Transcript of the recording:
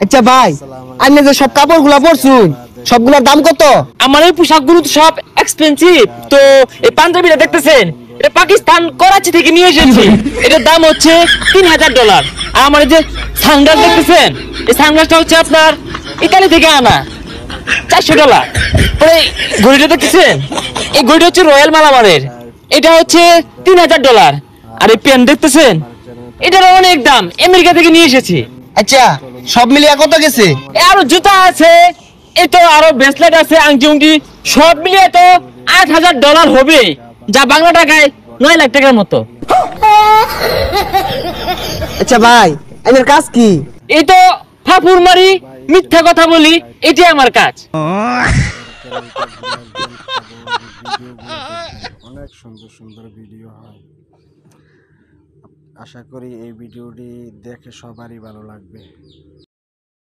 আচ্ছা ভাই, আপনি যে সব কাপড়গুলো পরছুন সবগুলোর দাম কত? আমার এই পোশাকগুলো তো সব এক্সপেন্সিভ। তো এই পাঞ্জাবিটা দেখতেছেন, এটা পাকিস্তান করাচি থেকে নিয়ে এসেছি। এটার দাম হচ্ছে $3000। আর আমার এই যে সানগ্লাস দেখতেছেন, এই সানগ্লাসটা হচ্ছে আপনার ইতালি থেকে আনা, $400। পরে ঘড়িটা দেখতেছেন, এই ঘড়িটা হচ্ছে রয়্যাল মালাবারের, এটা হচ্ছে $3000। আর এই পেন দেখতেছেন, এটার অনেক দাম, আমেরিকা থেকে নিয়ে এসেছি। আচ্ছা সব মিলিয়ে কত গেছে? আরো জুতা আছে, এই তো আরো ব্রেসলেট আছে, আংটি উংটি, সব মিলিয়ে তো $8000 হবে, যা বাংলা টাকায় 9 লাখ টাকার মতো। আচ্ছা ভাই, আপনার কাজ কি? এই তো ফাপুর মারি, মিথ্যা কথা বলি, এটাই আমার কাজ। অনেক সুন্দর সুন্দর ভিডিও হয়। আশা করি এই ভিডিওটি দেখে সবারই ভালো লাগবে।